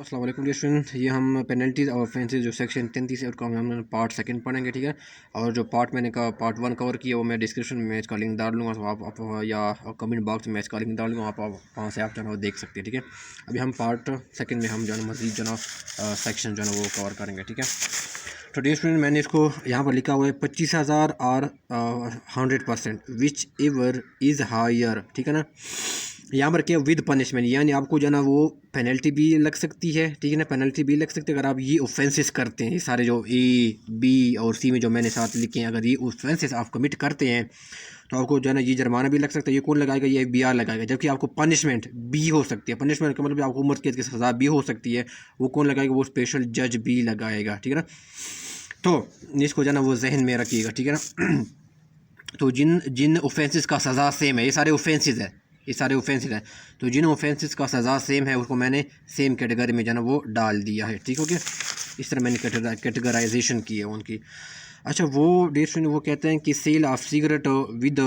अस्सलाम वालेकुम स्टूडेंट। ये हम पेनल्टीज और ऑफेंसेस जो सेक्शन 33 और हम पार्ट सेकंड पढ़ेंगे, ठीक है। और जो पार्ट मैंने कहा पार्ट 1 कवर किया वो मैं डिस्क्रिप्शन में इसका लिंक डाल दूँगा, तो आप या कमेंट बॉक्स में इसका लिंक डाल दूँगा, आप वहाँ से आप जो है वो देख सकते हैं, ठीक है। अभी हम पार्ट सेकंड में हम जो है मज़ीद जो है सेक्शन जो है वो कवर करेंगे, ठीक है। तो डियर स्टूडेंट, मैंने इसको यहाँ पर लिखा हुआ है 25,000 और 100% विच एवर इज़ हायर, ठीक है ना। यहाँ पर क्या विद पनिशमेंट, यानी आपको जो है ना वो पेनल्टी भी लग सकती है, ठीक है ना। पेनल्टी भी लग सकती है अगर आप ये ऑफेंसेस करते हैं। ये सारे जो ए बी और सी में जो मैंने साथ लिखे हैं, अगर ये ऑफेंसेस आप कमिट करते हैं तो आपको जो है ना ये जुर्माना भी लग सकता है। ये कौन लगाएगा? ये FBI लगाएगा। जबकि आपको पनिशमेंट भी हो सकती है। पनिशमेंट का मतलब आपको उम्र कैद की सज़ा भी हो सकती है। वो कौन लगाएगा? वो स्पेशल जज भी लगाएगा, ठीक है ना। तो इसको जो है ना वो जहन में रखिएगा, ठीक है ना। तो जिन जिन ऑफेंसेस का सज़ा सेम है, ये सारे ऑफेंसेस है, ये सारे ऑफेंसेस हैं, तो जिन ऑफेंसेस का सज़ा सेम है उसको मैंने सेम कैटेगरी में जो है ना वो डाल दिया है, ठीक हो गया। इस तरह मैंने कैटेगराइजेशन की है उनकी। अच्छा, वो डेट वो कहते हैं कि sale of cigarette with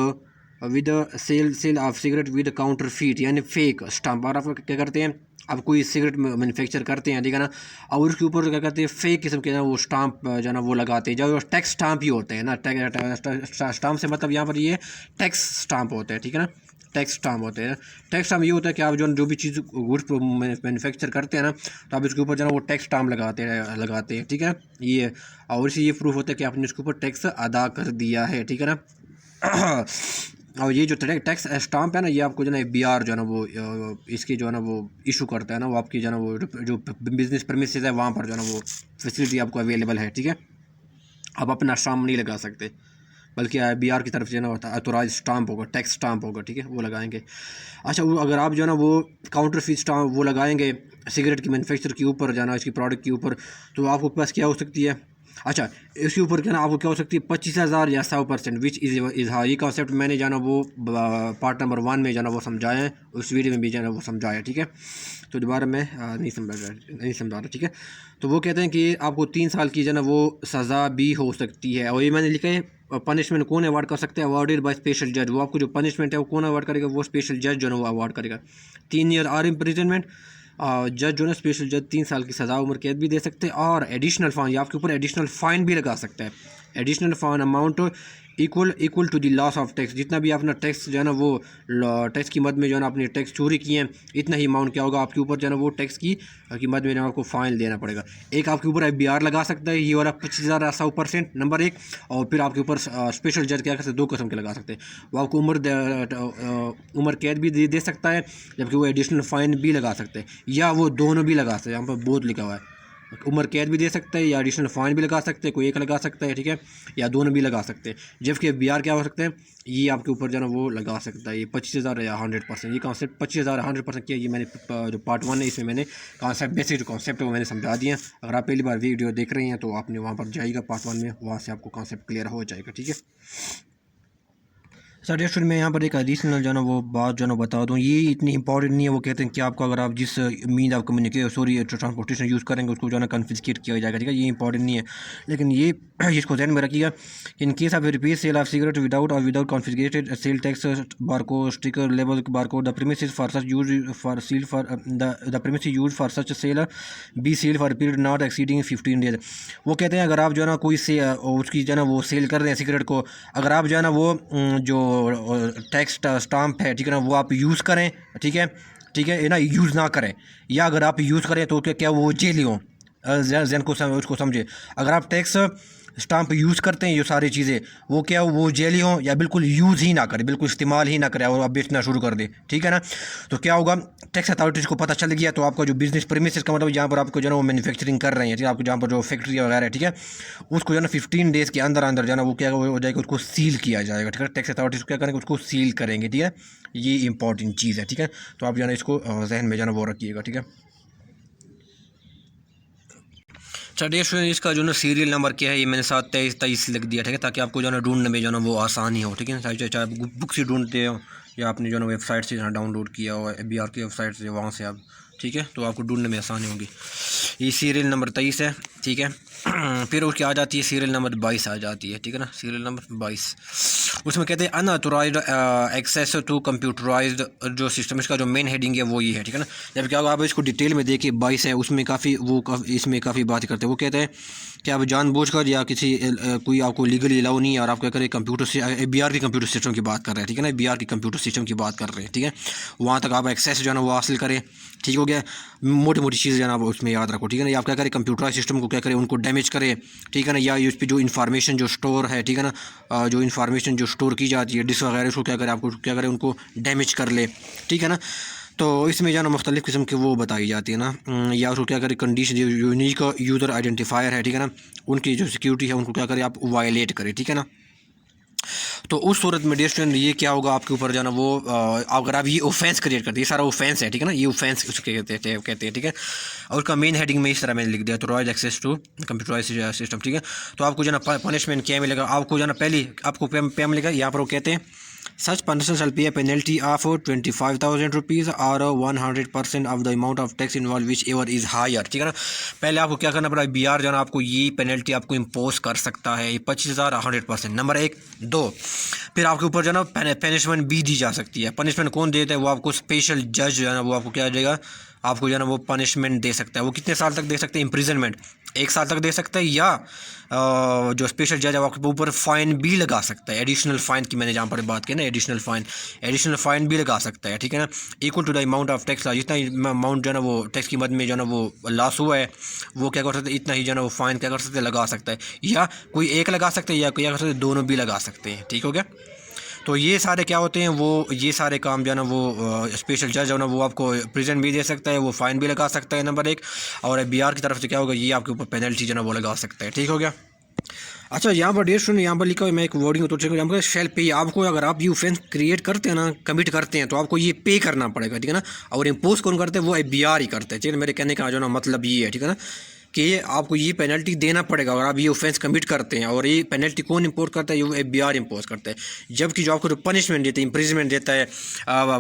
with sale of cigarette with counterfeit, यानी फेक स्टाम्प। और आप क्या करते हैं, आप कोई सिगरेट मैन्युफैक्चर करते हैं, ठीक है ना, और उसके ऊपर क्या करते हैं फेक किस्म के ना वो स्टाम्प जो है ना वो लगाते हैं, जो टैक्स स्टाम्प ही होते हैं ना। स्टाम्प से मतलब यहाँ पर ये टैक्स स्टाम्प होते हैं, ठीक है ना। टैक्स स्टाम्प होते हैं। टैक्स स्टाम्प ये होता है कि आप जो भी चीज़ गुड्स मैन्युफैक्चर करते हैं ना, तो आप इसके ऊपर जो है वो टैक्स स्टाम्प लगाते हैं, ठीक है। ये और इसी ये प्रूफ होता है कि आपने इसके ऊपर टैक्स अदा कर दिया है, ठीक है ना। और ये जो टैक्स स्टाम्प है ना, ये आपको जो है ना BR जो है ना वो इसकी जो है ना वो इशू करता है ना, वो आपकी जो है ना वो जो बिज़नेस प्रेमिसेस है वहाँ पर जो है ना वो फैसिलिटी आपको अवेलेबल है, ठीक है। आप अपना स्टाम्प नहीं लगा सकते, बल्कि BR की तरफ से ना होता है ऑथोराइज स्टाम्प होगा, टैक्स स्टाम्प होगा, ठीक है, वो लगाएंगे। अच्छा, वो अगर आप जो है ना वो काउंटर फीस स्टाम्प वो लगाएंगे सिगरेट की मैन्युफैक्चर के ऊपर जाना, इसकी प्रोडक्ट के ऊपर, तो आपको पास क्या हो सकती है? अच्छा, इसके ऊपर क्या ना आपको क्या हो सकती है? 25,000 या 100%, विच इज़ हाँ, ये कॉन्सेप्ट मैंने जाना वो पार्ट नंबर 1 में जाना वो समझाया है, उस वीडियो में भी जाना वो समझाया, ठीक है। तो दोबारा मैं नहीं समझा रहा, ठीक है। तो वो कहते हैं कि आपको 3 साल की जो है ना वो सज़ा भी हो सकती है। और ये मैंने लिखा है पनिशमेंट कौन अवार्ड कर सकते हैं? अवार्डेड बाय स्पेशल जज। वो आपको जो पनिशमेंट है वो कौन अवार्ड करेगा? वो स्पेशल जज जो है वो अवार्ड करेगा। 3 ईयर और इम्प्रिजनमेंट, जज जो है ना स्पेशल जज 3 साल की सज़ा उम्र कैद भी दे सकते हैं, और एडिशनल फाइन, या आपके ऊपर एडिशनल फ़ाइन भी लगा सकता है। Additional fine amount equal to the loss of tax. जितना भी अपना टैक्स जो है ना वो टैक्स की मद में जो है ना आपने टैक्स चोरी किए हैं, इतना ही अमाउंट क्या होगा आपके ऊपर जो है ना वो टैक्स की मद में आपको फ़ाइन देना पड़ेगा। एक आपके ऊपर FBI लगा सकता है, ये वाला 25,000 100% नंबर एक। और फिर आपके ऊपर स्पेशल जज क्या कर सकते हैं? 2 किस्म के लगा सकते हैं। वो आपको उम्र कैद भी दे सकता है, जबकि वो एडिशनल फ़ाइन भी लगा सकते हैं, या वो दोनों भी लगा सकते हैं। यहाँ पर बहुत लिखा हुआ है, उम्र कैद भी दे सकते हैं या एडिशनल फ़ाइन भी लगा सकते हैं, कोई एक लगा सकता है, ठीक है, या दोनों भी लगा सकते हैं। जबकि BR क्या हो सकते हैं? ये आपके ऊपर जो है ना वो लगा सकता है, ये 25,000 या 100%। ये कॉन्सेप्ट 25,000 100% किया, ये मैंने जो पार्ट 1 है इसमें मैंने कॉन्सेप्ट बेसिक जो कॉन्सेप्ट है वो मैंने समझा दिया। अगर आप पहली बार वीडियो देख रहे हैं तो आपने वहाँ पर जाइएगा पार्ट 1 में, वहाँ से आपको कॉन्सेप्ट क्लियर हो जाएगा, ठीक है। सजेशन में यहाँ पर एक एडिशनल जो है ना वो बात जो है ना बता दूँ, ये इतनी इंपॉर्टेंट नहीं है। वो कहते हैं कि आपको अगर आप जिस मीन ऑफ ट्रांसपोर्टेशन यूज़ करेंगे उसको जो है ना कन्फिस्केट किया जाएगा, ठीक है। ये इंपॉर्टेंट नहीं है, लेकिन ये इसको ध्यान में रखिएगा। In case of repeat sale of cigarette without confiscated sale tax barcode sticker label barcode the premises for such use for seal for the premises use for such sale be sale for period not exceeding 15 days. वो कहते हैं अगर आप जो है ना कोई से उसकी जो है ना वो सेल कर रहे हैं सिगरेट को, अगर आप जो है ना वो जो टैक्स स्टाम्प है, ठीक है ना, वो आप यूज़ करें, ठीक है, ठीक है, ये ना यूज़ ना करें, या अगर आप यूज़ करें तो क्या वो जेल हो। जन को उसको समझे। अगर आप टैक्स स्टाम्प यूज़ करते हैं ये सारी चीज़ें, वो क्या वो जेली हों, या बिल्कुल यूज़ ही ना करें, बिल्कुल इस्तेमाल ही ना करें और आप बेचना शुरू कर दें, ठीक है ना। तो क्या होगा? टैक्स अथॉरिटीज़ को पता चल गया तो आपका जो बिज़नेस प्रीमिसेस का मतलब जहाँ पर आपको जो है ना वो मैन्युफैक्चरिंग कर रहे हैं, ठीक है, आपको जहाँ पर जो फैक्ट्री वगैरह है, ठीक है, उसको जो है ना 15 डेज़ के अंदर अंदर जो है ना वो क्या हो जाएगा, उसको सील किया जाएगा, ठीक है। टैक्स अथॉरिटीज़ क्या करेंगे? उसको सील करेंगे, ठीक है। ये इंपॉर्टेंट चीज़ है, ठीक है। तो आप जो है ना इसको जहन में जो है ना वो रखिएगा, ठीक है। चलिए स्टूडेंट, इसका जो ना सीरियल नंबर क्या है ये मैंने 723 लिख दिया, ठीक है, ताकि आपको जो है ना ढूंढने में जो है ना वो आसानी हो, ठीक है। चाहे आप बुक से ढूंढते हो या आपने जो है ना वेबसाइट से डाउनलोड किया हो, BR की वेबसाइट से, वहाँ से आप, ठीक है, तो आपको ढूंढने में आसानी होगी। ये सीरियल नंबर 23 है, ठीक है। फिर उसकी आ जाती है सीरियल नंबर 22 आ जाती है, ठीक है ना, सीरियल नंबर 22। उसमें कहते हैं अनऑथोराइज्ड एक्सेस टू कंप्यूटराइज्ड जो सिस्टम, इसका जो मेन हेडिंग है वो ये है, ठीक है ना। जब क्या होगा आप इसको डिटेल में देखिए 22 है उसमें इसमें काफ़ी बात करते हैं। वो कहते हैं कि आप जानबूझकर या किसी कोई आपको लीगली अलाउ नहीं है और आप क्या करें कंप्यूटर से BR के कंप्यूटर सिस्टम की बात कर रहे हैं, ठीक है ना, BR के कंप्यूटर सिस्टम की बात कर रहे हैं, ठीक है। वहाँ तक आप एक्सेस जो है ना वो हासिल करें, ठीक हो गया। मोटी मोटी चीज़ें जो है ना उसमें याद रखो, ठीक है ना। या आप क्या करें कंप्यूटर सिस्टम को क्या करें उनको डैमेज करें, ठीक है ना, या उस पर जो इन्फॉर्मेशन जो स्टोर है, ठीक है ना, जो इन्फॉर्मेशन जो स्टोर की जाती है डिस्क वगैरह, उसको क्या करें आपको क्या करें उनको डैमेज कर ले, ठीक है ना। तो इसमें जो है ना मुख्तलिफ़ किस्म के वो बताई जाती है ना, या उसको क्या करें कंडीशन जो यूनिक यूज़र आइडेंटिफायर है, ठीक है ना, उनकी जो सिक्योरिटी है उनको क्या करें आप वायलेट करें, ठीक है ना। तो उस सूरत में डियर स्टूडेंट ये क्या होगा आपके ऊपर जो है ना वो अगर आप ये ऑफेंस क्रिएट करते हैं, ये सारा ऑफेंस है, ठीक है ना, ये ऑफेंस उसके कहते हैं, ठीक है। और उसका मेन हेडिंग में इस तरह मैंने लिख दिया, तो royal access to computerized system, ठीक है। तो आपको जो है ना पनिशमेंट क्या मिलेगा, आपको जो है ना पहली आपको पे मिलेगा, यहाँ पर वो कहते हैं सच पर्सन शैल पे पेनल्टी ऑफ 25,000 रुपीज़ और 100% of the amount of tax involve whichever is higher, ठीक है ना। पहले आपको क्या करना पड़ा, BR जो है ना आपको ये पेनल्टी आपको इम्पोज कर सकता है, ये 25,000 100%, नंबर 1। 2 फिर आपके ऊपर जो है ना पनिशमेंट भी दी जा सकती है। पनिशमेंट कौन देता है, वो आपको स्पेशल जज जो है ना वो आपको क्या देगा, आपको जो है ना वो पनिशमेंट दे सकता है। वो कितने साल तक दे सकते हैं, इम्प्रिजनमेंट 1 साल तक दे सकता है, या जो स्पेशल जज है वो आपके ऊपर फ़ाइन भी लगा सकता है। एडिशनल फ़ाइन की मैंने जहाँ पर बात की ना, एडिशनल फ़ाइन भी लगा सकता है, ठीक है ना। Equal to the amount of tax, जितना अमाउंट जो है ना वो टैक्स की मद में जो है ना वो लॉस हुआ है वो क्या कर सकते हैं, इतना ही जो है ना वो फ़ाइन क्या कर सकते हैं, लगा सकता है। या कोई एक लगा सकते हैं या क्या कर सकते हैं, दोनों भी लगा सकते हैं, ठीक हो गया। तो ये सारे क्या होते हैं, वो ये सारे काम जो है ना वो स्पेशल जज है ना वो आपको प्रिजन भी दे सकता है, वो फ़ाइन भी लगा सकता है, नंबर 1। और BR की तरफ से क्या होगा, ये आपके ऊपर पेनल्टी जो है ना वो लगा सकता है, ठीक हो गया। अच्छा यहाँ पर डियर स्टूडेंट यहाँ पर लिखा हुआ मैं एक वर्डिंग तो यहाँ पर शेल पे, आपको अगर आप ये ऑफेंस क्रिएट करते हैं ना, कमिट करते हैं, तो आपको ये पे करना पड़ेगा, ठीक है ना। और इम्पोज कौन करते हैं, वो BR ही करते हैं, ठीक है। मेरे कहने का जो ना मतलब ये है, ठीक है ना, कि आपको ये पेनल्टी देना पड़ेगा अगर आप ये ऑफेंस कमिट करते हैं। और ये पेनल्टी कौन इम्पोज करता है, ये BR इम्पोज करता है। जबकि जो आपको जो पनिशमेंट देते हैं, इम्प्रिजमेंट देता है,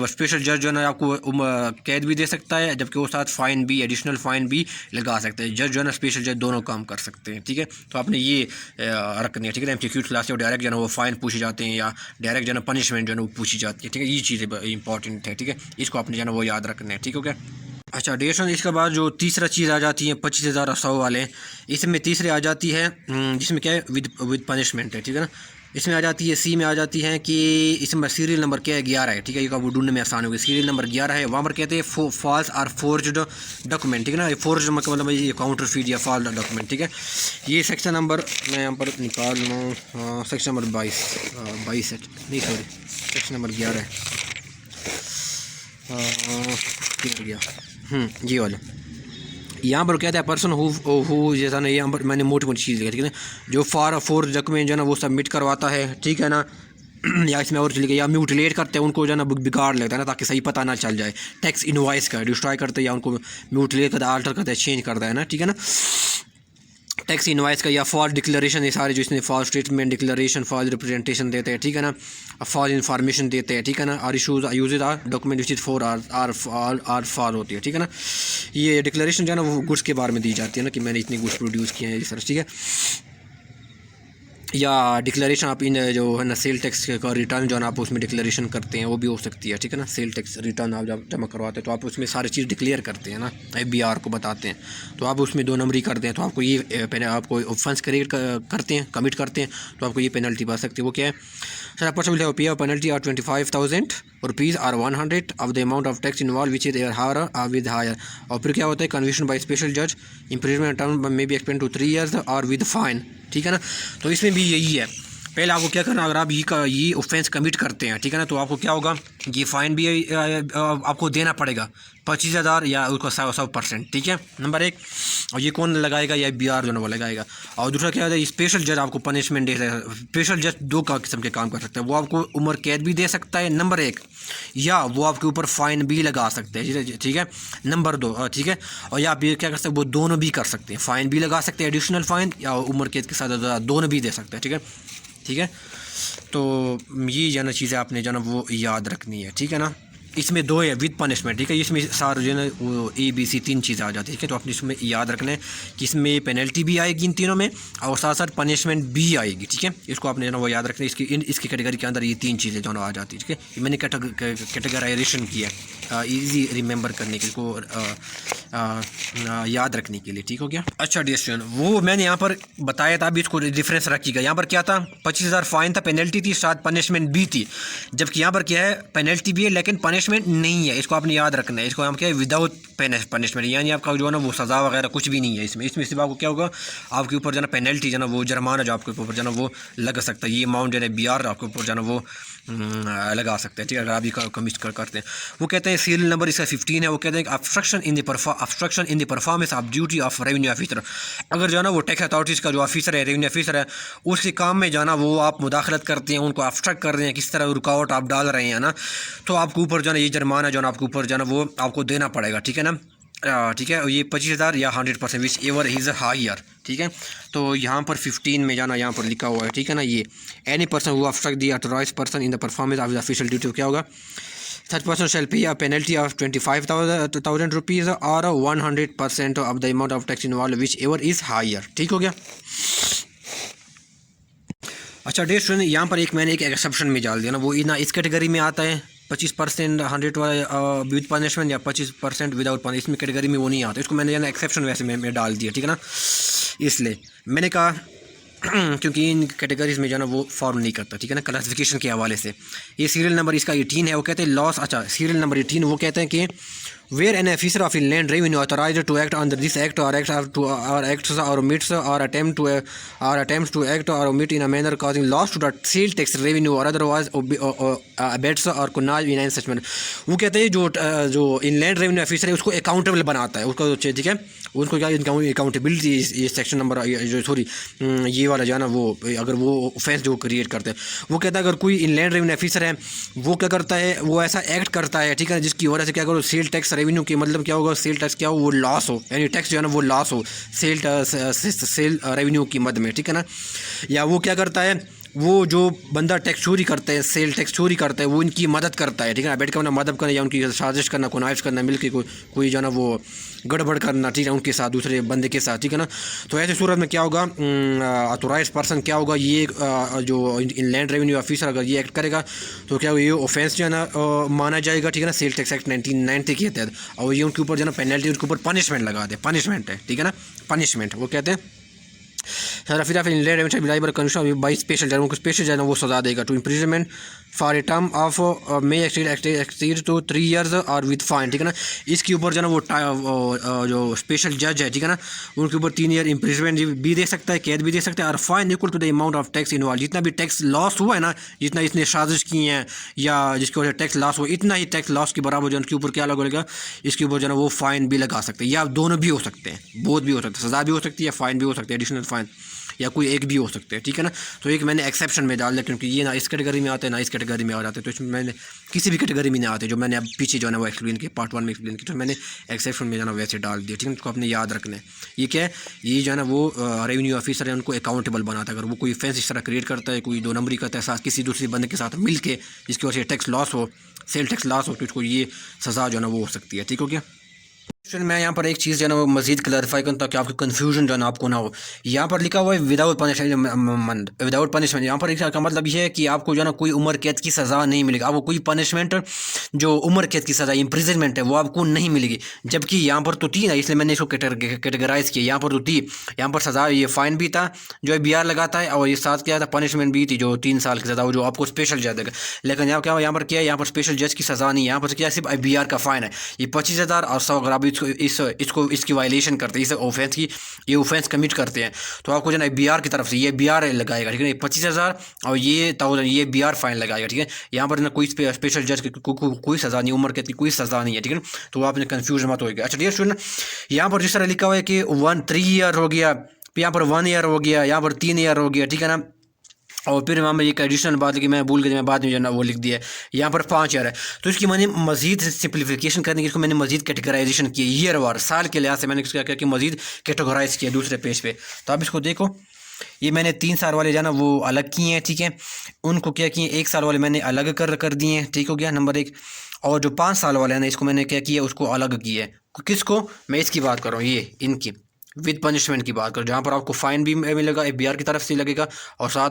स्पेशल जज जो है ना आपको कैद भी दे सकता है, जबकि वो साथ फ़ाइन भी, एडिशनल फ़ाइन भी लगा सकते हैं। जज जो है ना स्पेशल जज दोनों काम कर सकते हैं, ठीक है। तो आपने ये रखनी है, ठीक है। MCQ क्लास में डायरेक्ट जो है ना वो फ़ाइन पूछे जाते हैं या डायरेक्ट जो है ना पनिशमेंट जो है ना वो पूछी जाती है, ठीक है। ये चीज़ें इंपॉर्टेंट है, ठीक है, इसको आपने जो है ना वो याद रखना है, ठीक हो गया। अच्छा डियर स्टूडेंट इसके बाद जो तीसरा चीज़ आ जाती है 25,000 100 वाले, इसमें तीसरे आ जाती है जिसमें क्या है विद पनिशमेंट है, ठीक है ना। इसमें आ जाती है C में आ जाती है कि इसमें सीरियल नंबर क्या है, 11 है, ठीक है। ये वो ढूंढने में आसान होगी, सीरियल नंबर 11 है। वहाँ पर कहते हैं फॉल्स और फोर्ज्ड डॉक्यूमेंट, ठीक है ना। फोर्ज्ड मतलब ये काउंटर फीड या फॉल्स डॉक्यूमेंट, ठीक है। ये सेक्शन नंबर मैं यहाँ पर निकाल लूँ, सेक्शन नंबर 22 है, नहीं सॉरी सेक्शन नंबर 11 है, गया ये वाला। यहाँ पर कहता है पर्सन हु जैसा ना, यहाँ पर मैंने मोटी मोटी चीज़ लिखी, ठीक है ना। जो फोर्स डॉक्यूमेंट जो है ना वो सबमिट करवाता है, ठीक है ना, या इसमें और चलिए या म्यूटिलेट करते हैं उनको जो है ना बिगाड़ लेता है ना, ताकि सही पता ना चल जाए। टैक्स इनवॉइस का डिस्ट्रॉय करते हैं या उनको म्यूटिलेट करता है, आल्टर करता है, चेंज करता है ना, ठीक है ना। टैक्स इनवाइस का या फॉल्स डिक्लेरेशन, ये सारे जो इसमें false statement, declaration, false representation देते हैं, ठीक है ना, फॉल्स इन्फॉर्मेशन देते हैं, ठीक है ना। और issues uses or document which is for or fall होती है, ठीक है ना। ये डिक्लेरेशन जो है ना वो गुड्स के बारे में दी जाती है ना, कि मैंने इतने गुड्स प्रोड्यूस किए हैं इस तरह, ठीक है। या डिक्लेरेशन आप इन जो है ना सेल टैक्स का रिटर्न जो है ना आप उसमें डिक्लेरेशन करते हैं, वो भी हो सकती है, ठीक है ना। सेल टैक्स रिटर्न आप जब जमा करवाते हैं तो आप उसमें सारी चीज़ डिक्लेयर करते हैं ना, BR को बताते हैं, तो आप उसमें 2 नंबरी करते हैं, तो आपको ये आपको ऑफेंस क्रिएट करते हैं, कमिट करते हैं, तो आपको ये पेनल्टी पा सकती है। वो क्या है, sir possible pay penalty or 25,000 rupees और 100 of the amount of tax involve which is higher with higher. और फिर क्या होता है, कन्विक्शन बाय स्पेशल जज, imprisonment term may be expend to 3 years और विद फाइन, ठीक है ना। तो इसमें भी यही है, पहले आपको क्या करना, अगर आप ये ऑफेंस कमिट करते हैं, ठीक है ना, तो आपको क्या होगा, ये फ़ाइन भी आपको देना पड़ेगा 25,000 या उसका 100%, ठीक है, नंबर 1। और ये कौन लगाएगा, या BR जो है वो लगाएगा। और दूसरा क्या होता है, स्पेशल जज आपको पनिशमेंट दे सकता है। स्पेशल जज 2 किस्म के काम कर सकते हैं, वो आपको उम्र कैद भी दे सकता है, नंबर 1, या वो आपके ऊपर फ़ाइन भी लगा सकते हैं, ठीक है, नंबर 2, ठीक है। और या आप ये क्या कर सकते हैं, वो दोनों भी कर सकते हैं, फ़ाइन भी लगा सकते हैं एडिशनल फ़ाइन, या उम्र कैद के साथ दोनों भी दे सकते हैं, ठीक है, ठीक है। तो ये जो ना चीज़ें आपने जो ना वो याद रखनी है, ठीक है ना। इसमें 2 है विद पनिशमेंट, ठीक है। इसमें सारे जो है ना वो ABC 3 चीज़ें आ जाती है, ठीक है। तो अपने इसमें याद रखना है कि इसमें पेनल्टी भी आएगी इन तीनों में और साथ साथ पनिशमेंट भी आएगी, ठीक है। इसको आपने ना वो याद रखना है। इसकी कैटेगरी के अंदर ये 3 चीज़ें जो आ जाती है, ठीक है। ये मैंने कैटेगराइजेशन किया ईजी रिमेंबर करने के, इसको याद रखने के लिए, ठीक हो गया। अच्छा डियर स्टूडेंट, वो मैंने यहाँ पर बताया था, अभी इसको डिफरेंस रखिएगा। यहाँ पर क्या था, 25,000 फाइन था, पेनल्टी थी, साथ पनिशमेंट भी थी। जबकि यहाँ पर क्या है, पेनल्टी भी है लेकिन पनिशमेंट नहीं है। इसको आपने याद रखना है। इसको हम क्या है, विदाउट पनिशमेंट, यानी आपका जो है ना वो सज़ा वगैरह कुछ भी नहीं है इसमें सिर्फ आपको क्या होगा, आपके ऊपर जो है ना पेनल्टी जो है ना वो जुर्माना जो आपके ऊपर जो है ना वो लग सकता है। ये अमाउंट जो है BR आपके ऊपर जो है ना वो लगा सकते हैं, ठीक है, अगर आप ये कमिट करते हैं। वो कहते हैं सीरियल नंबर इसका 15 है। वो कहते हैं कि obstruction in the performance of duty of revenue officer. अगर जो है ना वो टैक्स अथॉरिटीज़ का जो ऑफिसर है, रेवेन्यू ऑफिसर है, उसके काम में जो है ना वो आप मुदाखलत करते हैं, उनको ऑब्स्ट्रक्ट कर रहे हैं, किस तरह रुकावट आप डाल रहे हैं ना, तो आपके ऊपर जो है ना ये जुर्माना जो है ना आपके ऊपर जो है ना वो आपको देना पड़ेगा, ठीक है ना। ठीक है, ये 25,000 या 100% विच एवर इज़ हायर, ठीक है। तो यहाँ पर 15 में जाना यहाँ पर लिखा हुआ है, ठीक है ना। ये any person who obstruct the authorised person in the performance of the official duty, क्या होगा, such person shall pay a penalty of 25,000 rupees or 100% of the amount of tax involved whichever is higher, ठीक हो गया। अच्छा dear student, यहाँ पर मैंने एक एक्सेप्शन में डाल दिया ना, वो ना इस कैटेगरी में आता है 25% 100 विद पनिशमेंट या 25% विदाउट पनिशमेंट, इसमें कैटेगरी में वो नहीं आता। इसको मैंने ना एक्सेप्शन वैसे में डाल दिया, ठीक है ना। इसलिए मैंने कहा क्योंकि इन कैटेगरीज में जो है ना वो फॉर्म नहीं करता, ठीक है ना, क्लासिफिकेशन के हवाले से। ये सीरियल नंबर इसका 18 है। वो कहते हैं लॉस, अच्छा सीरियल नंबर 18, वो कहते हैं कि where an officer of inland revenue authorized to act under this act और एक्ट्स और ओमिट्स और अटेम्प्ट्स टू एक्ट और omit in a manner causing loss to the sale tax revenue और अदरवाइज अबेट्स और कुनाज इन सच मैनर। वो कहते हैं जो इनलैंड रेवेन्यू ऑफिसर है उसको अकाउंटेबल बनाता है, उसको, ठीक है, उसको क्या अकाउंटेबिलिटी, ये सेक्शन नंबर जो सॉरी ये वाला जो है ना वो, अगर वो ऑफेंस जो क्रिएट करते हैं, वो कहता है अगर कोई इनलैंड रेवेन्यू ऑफिसर है वो क्या करता है, वो ऐसा एक्ट करता है, ठीक है, जिसकी वजह से क्या करो सेल टैक्स रेवेन्यू की मतलब क्या होगा, सेल टैक्स क्या हो, वो लॉस हो, यानी टैक्स जो है ना वो लॉस हो सेल रेवेन्यू की मद में, ठीक है ना। या वो क्या करता है, वो जो बंदा टैक्स चोरी करते हैं, सेल टैक्स चोरी करता है, वो इनकी मदद करता है, ठीक है ना, बैठ कर ना मदद करना या उनकी साजिश करना, कोनाइश करना, मिल के कोई जो है ना वो गड़बड़ करना, ठीक है, उनके साथ, दूसरे बंदे के साथ, ठीक है ना। तो ऐसी सूरत में क्या होगा, ऑथोराइज पर्सन क्या होगा, ये जो इनलैंड रेवेन्यू ऑफिसर अगर ये एक्ट करेगा तो क्या ये ऑफेंस जो है ना माना जाएगा, ठीक है ना, सेल टैक्स एक्ट 1990 के तहत। और ये उनके ऊपर जो है ना पेनल्टी, उनके ऊपर पनिशमेंट लगा दे, पनिशमेंट है, ठीक है ना, पनिशमेंट वो कहते हैं। फिर बाई स्पेशल जज, उनको स्पेशल जज वो सजा देगा to imprisonment for a term of may exceed to 3 years और विद फाइन, ठीक है ना। इसके ऊपर जो है ना वो जो स्पेशल जज है, ठीक है ना, उनके ऊपर 3 year इम्प्रिजनमेंट भी दे सकता है, कैद भी दे सकता है, और fine equal to the amount of tax involve. जितना भी टैक्स लॉस हुआ है ना, जितना इसने साजिश की हैं या जिसकी वजह से टैक्स लॉस हुआ, इतना ही टैक्स लॉस के बराबर जो उनके ऊपर क्या लगेगा, इसके ऊपर जो है ना वो फाइन भी लगा सकते हैं, या दोनों भी हो सकते हैं, बोथ भी हो सकते हैं, सज़ा भी हो सकती है, फाइन भी हो सकते हैं, एडिशनल फाइन, या कोई एक भी हो सकते हैं, ठीक है ना। तो एक मैंने एक्सेप्शन में डाल दिया क्योंकि ये ना इस कैटेगरी में आते हैं ना इस कैटेगरी में आ जाते हैं, तो इसमें मैंने किसी भी कैटेगरी में नहीं आते, जो मैंने अब पीछे जो है ना वो एक्सप्लेन किया, पार्ट 1 में एक्सप्लेन किया, तो मैंने एक्सेप्शन में जो है ना वैसे डाल दिया, ठीक है। उसको आपने याद रखना है। ये क्या है, ये जो है ना वो रेवेन्यू ऑफिसर है, उनको अकाउंटेबल बनाता है। अगर वो कोई ऑफेंस इस तरह क्रिएट करता है, कोई 2 नंबरी करता है साथ किसी दूसरे बंदे के साथ मिल के, जिसकी वजह से टैक्स लॉस हो, सेल टैक्स लॉस हो, तो उसको ये सज़ा जो है ना वो हो सकती है, ठीक हो गया। मैं यहाँ पर एक चीज़ जो है ना वो मज़ीद क्लैरिफाई करूँ ताकि आपको कन्फ्यूजन जो है ना आपको ना हो। यहाँ पर लिखा हुआ है विदाउट पनिशमेंट, यहाँ पर इसका मतलब ये है कि आपको जो है ना कोई उम्र कैद की सज़ा नहीं मिलेगी, आपको कोई पनिशमेंट जो उम्र कैद की सज़ा इम्प्रिजनमेंट है वो आपको नहीं मिलेगी। जबकि यहाँ पर तो 3 है, इसलिए मैंने इसको कैटेगराइज किया। यहाँ पर तो 3, यहाँ पर सज़ा ये फ़ाइन भी था जो है BR लगाता है, और ये साथ क्या था पनिशमेंट भी थी जो 3 साल की सज़ा जो आपको स्पेशल जज देगा। लेकिन यहाँ क्या यहाँ पर क्या है, यहाँ पर स्पेशल जज की सज़ा नहीं है, यहाँ पर क्या सिर्फ BR का फ़ाइन है, ये 25,000 और 100 अगर आप इसको इसकी वायलेशन करते हैं, इस ऑफेंस की ये ऑफेंस कमिट करते हैं, तो आपको जो है BR की तरफ से ये BR लगाएगा, ठीक है। 25,000 और ये 1000 ये BR फाइन लगाएगा, ठीक है। यहाँ पर ना कोई स्पेशल जज कोई सज़ा नहीं, उम्र कैद की कोई सज़ा नहीं है, ठीक है। तो आपने कन्फ्यूज मत होगा। अच्छा डियर स्टूडेंट, यहाँ पर जिस तरह लिखा हुआ है कि 3 year हो गया, यहाँ पर 1 year हो गया, यहाँ पर 3 year हो गया, ठीक है ना। और फिर वहाँ में एक एडिशनल बात कि मैं भूल गया, मैं बाद में जो ना वो लिख दिया, यहाँ पर 5 ईयर है, तो इसकी मैंने मजीद सिंप्लीफिकेशन करने की इसको मैंने मजीद कैटेगराइजेशन की, ईयर वार साल के लिहाज से मैंने क्या किया कि मजीद कैटेगराइज किया दूसरे पेज पे। तो आप इसको देखो, ये मैंने 3 साल वाले जो ना वो अलग किए हैं, ठीक है। उनको क्या किए, 1 साल वाले मैंने अलग कर दिए हैं, ठीक हो गया नंबर 1। और जो 5 साल वाले हैं ना, इसको मैंने क्या किया, उसको अलग किया है। किसको, मैं इसकी बात कर रहा हूँ, ये इनकी विद पनिशमेंट की बात करो, जहाँ पर आपको फ़ाइन भी मिलेगा FBI की तरफ से लगेगा, और साथ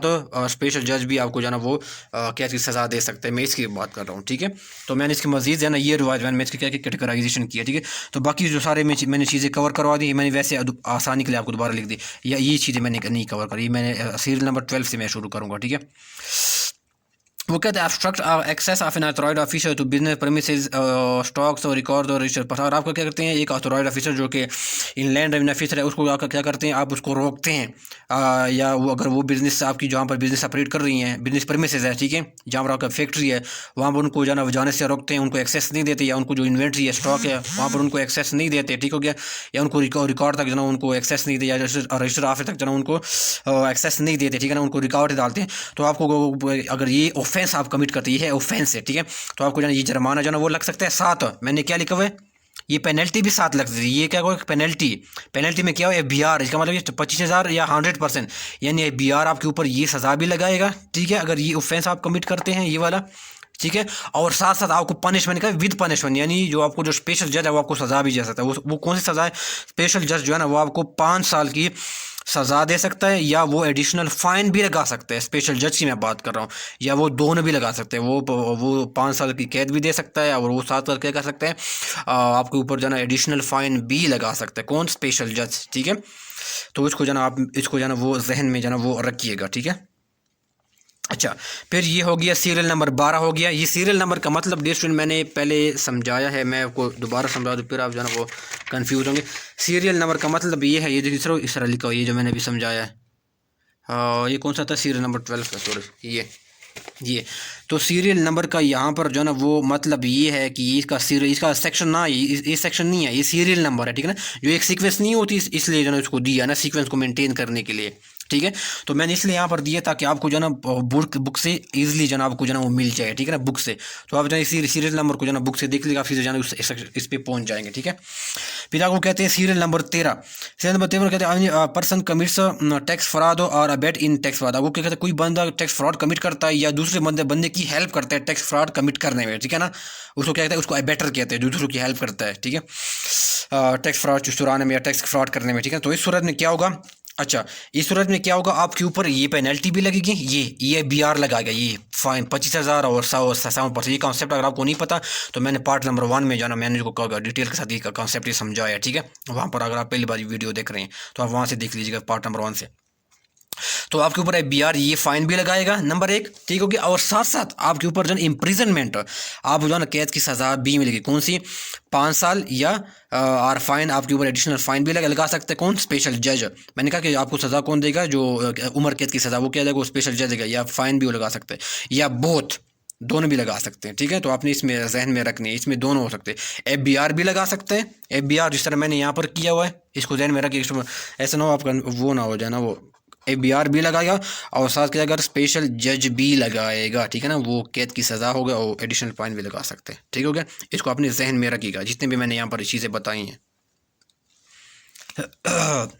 स्पेशल जज भी आपको जो है ना वो क्या की सज़ा दे सकते हैं। मैं इसकी बात कर रहा हूँ, ठीक है। तो मैंने इसकी मज़ीद जो है ना ये रिवाज मैंने इसकी क्या कैटेगराइजेशन किया, ठीक है। तो बाकी जो सारे मैंने चीज़ें कवर करवा दी, मैंने वैसे आसानी के लिए आपको दोबारा लिख दी, या ये चीज़ें मैंने नहीं कवर करी। मैंने सीरियल नंबर 12 से मैं शुरू करूँगा, ठीक है। वो कहते हैं obstruct access of an authorized officer to business premises stocks और रिकॉर्ड और रजिस्टर पर। और आपका क्या करते हैं, एक अथॉराइज्ड ऑफिसर जो कि इनलैंड रेवेन्यू ऑफिसर है, उसको आपका क्या करते हैं, आप उसको रोकते हैं, या वो अगर वो बिज़नेस आपकी जहाँ पर बिज़नेस ऑपरेट कर रही हैं, बिजनेस प्रीमिसेस है, ठीक है, जहाँ पर आपका फैक्ट्री है, वहाँ पर उनको जाने से रोकते हैं, उनको एक्सेस नहीं देते, या उनको जो इन्वेंट्री है, स्टॉक है, वहाँ पर उनको एक्सेस नहीं देते, ठीक हो गया। या उनको रिकॉर्ड तक जो ना उनको एक्सेस नहीं दिया, रजिस्टर ऑफिस तक जो ना उनको एक्सेस नहीं देते, ठीक है ना, उनको रिकॉर्ड डालते हैं। तो आपको अगर ये ऑफेंस आप कमिट करते है ऑफेंस है, ठीक है, तो आपको जो है ये जुर्माना जो है वो लग सकता है 7। मैंने क्या लिखा हुआ है, ये पेनल्टी भी 7 लगती है। ये क्या कोई पेनल्टी में क्या हो, FBI, इसका मतलब ये 25,000 या 100%, यानी FBI आपके ऊपर ये सज़ा भी लगाएगा, ठीक है, अगर ये ऑफेंस आप कमिट करते हैं ये वाला, ठीक है। और साथ साथ आपको पनिशमेंट का विद पनिशमेंट, यानी जो आपको जो स्पेशल जज है वो आपको सज़ा भी दे सकता है। वो कौन सी सज़ा है, स्पेशल जज जो है ना वो आपको 5 साल की सज़ा दे सकता है, या वो एडिशनल फ़ाइन भी लगा सकता है। स्पेशल जज की मैं बात कर रहा हूँ, या वो दोनों भी लगा सकते हैं। वो 5 साल की कैद भी दे सकता है, और वो 7 साल क्या कर सकते हैं, आपके ऊपर जो है ना एडिशनल फ़ाइन भी लगा सकता है। कौन, स्पेशल जज, ठीक है। तो इसको जो है ना आप इसको जो है ना वो जहन में जो है ना वो रखिएगा, ठीक है। अच्छा, फिर ये हो गया सीरियल नंबर 12 हो गया। ये सीरियल नंबर का मतलब डियर स्टूडेंट मैंने पहले समझाया है, मैं आपको दोबारा समझा दूँ, फिर आप जो है ना वो कंफ्यूज होंगे। सीरियल नंबर का मतलब ये है, ये जो इस तरह लिखा हो, ये जो मैंने भी समझाया है। ये कौन सा था, सीरियल नंबर 12 का, सॉरी ये तो सीरियल नंबर का यहाँ पर जो है ना वो मतलब ये है कि इसका सेक्शन ना, ये सेक्शन नहीं है, ये सीरियल नंबर है, ठीक है ना। जो एक सीक्वेंस नहीं होती, इसलिए जो है उसको दिया ना, सीक्वेंस को मेंटेन करने के लिए, ठीक है। तो मैंने इसलिए यहाँ पर दिया ताकि आपको जो है ना बुक से इजीली जो है आपको जो है वो मिल जाए, ठीक है ना, बुक से। तो आप जो है सीरियल नंबर को जो है बुक से देख लीजिए, आप सीधे जो है इस पर पहुँच जाएंगे, ठीक है। फिर आपको कहते हैं सीरियल नंबर 13। सीरियल नंबर 13 कहते हैं पर्सन कमिट्स टैक्स फ्रॉड और अबेट इन टैक्स फ्रॉड। आपको क्या कहते हैं, कोई बंदा टैक्स फ्रॉड कमिट करता है या दूसरे बंदे की हेल्प करता है टैक्स फ्रॉड कमिट करने में, ठीक है ना, उसको क्या कहते हैं, उसको अबेटर कहते हैं, जो दूसरों की हेल्प करता है, ठीक है, टैक्स फ्रॉड चुराने में या टैक्स फ्रॉड करने में, ठीक है। तो इस सूरत में क्या होगा, अच्छा, इस सूरत में क्या होगा, आपके ऊपर ये पेनल्टी भी लगेगी, ये BR लगाएगा, ये फाइन 25,000 और 100% ये कॉन्सेप्ट अगर आपको नहीं पता तो मैंने पार्ट नंबर 1 में जाना, मैंने इसको डिटेल के साथ ये कॉन्सेप्ट समझाया, ठीक है। वहाँ पर अगर आप पहली बार वीडियो देख रहे हैं तो आप वहाँ से देख लीजिएगा, पार्ट नंबर 1 से। तो आपके ऊपर BR ये फाइन भी लगाएगा, नंबर 1, ठीक होगी। और साथ साथ आपके ऊपर जो इम्प्रिजनमेंट, आप जो है कैद की सज़ा भी मिलेगी, कौन सी, 5 साल, या और फाइन आपके ऊपर एडिशनल फाइन भी लगा सकते हैं, कौन, स्पेशल जज। मैंने कहा कि आपको सज़ा कौन देगा, जो उम्र कैद की सज़ा वो क्या देगा, वो स्पेशल जज देगा, या फाइन भी वो लगा सकते हैं, या बोथ, दोनों भी लगा सकते हैं, ठीक है। तो आपने इसमें जहन में रखनी है, इसमें दोनों हो सकते हैं। FBR भी लगा सकते हैं, FBR जिस तरह मैंने यहाँ पर किया हुआ है, इसको जहन में रखिए, ऐसा ना हो आपका वो ना हो जाए ना, वो FBR भी लगाएगा और साथ के अगर स्पेशल जज भी लगाएगा, ठीक है ना, वो कैद की सज़ा होगा और एडिशनल फाइन भी लगा सकते हैं, ठीक हो गया। इसको अपने जहन में रखिएगा, जितने भी मैंने यहाँ पर चीज़ें बताई हैं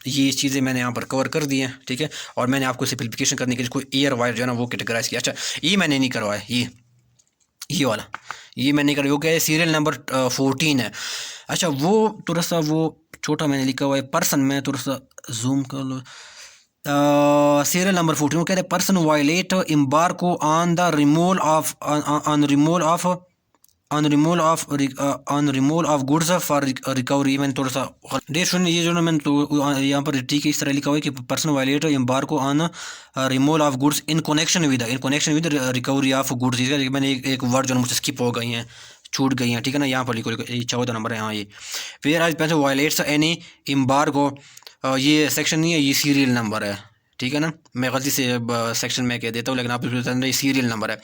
ये चीज़ें मैंने यहाँ पर कवर कर दी हैं, ठीक है। और मैंने आपको सिंप्लीफिकेशन करने के लिए इसको ईयर वाइज जो है ना वो कैटेगराइज किया। अच्छा, ये मैंने नहीं करवाया, ये वाला ये मैंने नहीं करवाया, वो क्या है, सीरियल नंबर 14 है। अच्छा, वो थोड़ा सा वो छोटा मैंने लिखा हुआ है, पर्सन में थोड़ा सा जूम कर लो, सीरियल नंबर 14 वो कह रहे हैं person violate embargo on the removal of on removal of goods for recovery. मैंने थोड़ा सा डेट सुन, ये जो ना मैंने तो यहाँ पर ठीक है इस तरह लिखा हुआ है कि person violate embargo on removal of goods in connection with recovery of goods. मैंने एक वर्ड जो मुझसे स्किप हो गई हैं, छूट गई हैं, ठीक है ना। यहाँ पर लिखो 14 नंबर है, हाँ ये फिर आज पैसे वायलेट्स एनी एम्बार्गो, ये सेक्शन नहीं है, ये सीरियल नंबर है, ठीक है ना। मैं गलती से सेक्शन में कह देता हूँ, लेकिन आप ये सीरियल नंबर है।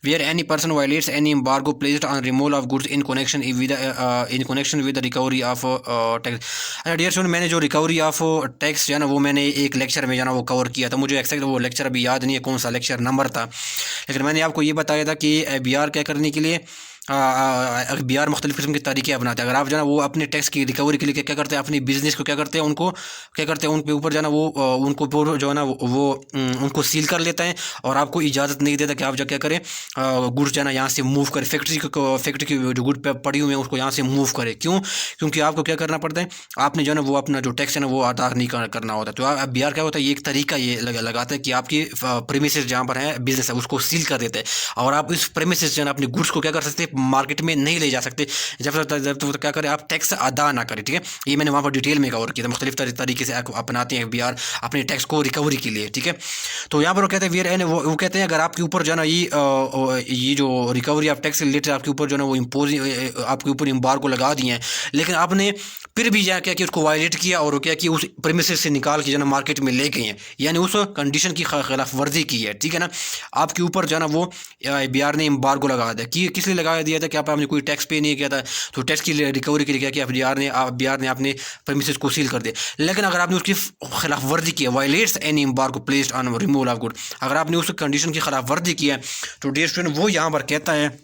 Where any person violates any embargo placed on removal of goods in connection with recovery of tax. अच्छा डियर स्टूडेंट, मैंने जो रिकवरी ऑफ टैक्स जो है ना वो मैंने एक लेक्चर में जो है ना वो कवर किया था, मुझे एक्जैक्ट वो लेक्चर अभी याद नहीं है कौन सा लेक्चर नंबर था, लेकिन मैंने आपको ये बताया था कि BR क्या करने के लिए बी आर मुख्तलिफ़ किस्म के तरीके अपनाते हैं। अगर आप जो है ना वो अपने टैक्स की रिकवरी के लिए क्या करते हैं, अपनी बिजनेस को क्या करते हैं, उनको क्या करते हैं, उनके ऊपर जो है ना वो उनको जो है ना वो उनको सील कर लेते हैं और आपको इजाज़त नहीं देता कि आप जो क्या करें, गुड्स जो है ना यहाँ से मूव करें, फैक्ट्री की जो गुड पड़ी हुई है उसको यहाँ से मूव करें। क्यों? क्योंकि आपको क्या करना पड़ता है, आपने जो है ना वो अपना जो टैक्स है ना वो अदा नहीं करना होता। तो बी आर क्या होता है, ये एक तरीका ये लगाता है कि आपकी प्रीमिसेस जहाँ पर है बिजनेस है उसको सील कर देते हैं और आप इस प्रीमिसेस जो है ना अपने गुड्स को क्या कर सकते हैं, मार्केट में नहीं ले जा सकते जब तक क्या करें आप टैक्स अदा ना करें। ठीक है, ये मैंने वहाँ पर डिटेल में कवर किया था, मुख्तलिफ तरीके से अपनाते हैं बी आर अपने टैक्स को रिकवरी के लिए। ठीक है, तो यहाँ पर वो कहते हैं वो कहते हैं अगर आपके ऊपर जो है ना ये जो रिकवरी ऑफ टैक्स रिलेटेड आपके ऊपर जो है ना वो इम्पोज आपके ऊपर एम्बार्गो लगा दिए हैं, लेकिन आपने फिर भी क्या कि उसको वायलेट किया और क्या कि उस प्रीमिसेस से निकाल के जो है ना मार्केट में ले गए हैं, यानी उस कंडीशन की खिलाफ वर्जी की है। ठीक है ना, आपके ऊपर जो है ना वो बी आर ने एम्बार्गो लगा दिया कि किस लिए लगा दिया था कि आपने कोई टैक्स पे नहीं किया था, तो टैक्स की रिकवरी के लिए क्या किया बी आर ने अपने प्रीमिसेस को सील कर दिया। लेकिन अगर आपने उसकी खिलाफ वर्जी की है, violets any embargo placed on removal of good, अगर आपने उस कंडीशन की खिलाफ वर्जी की है तो डियर स्टूडेंट वो यहाँ पर कहता है,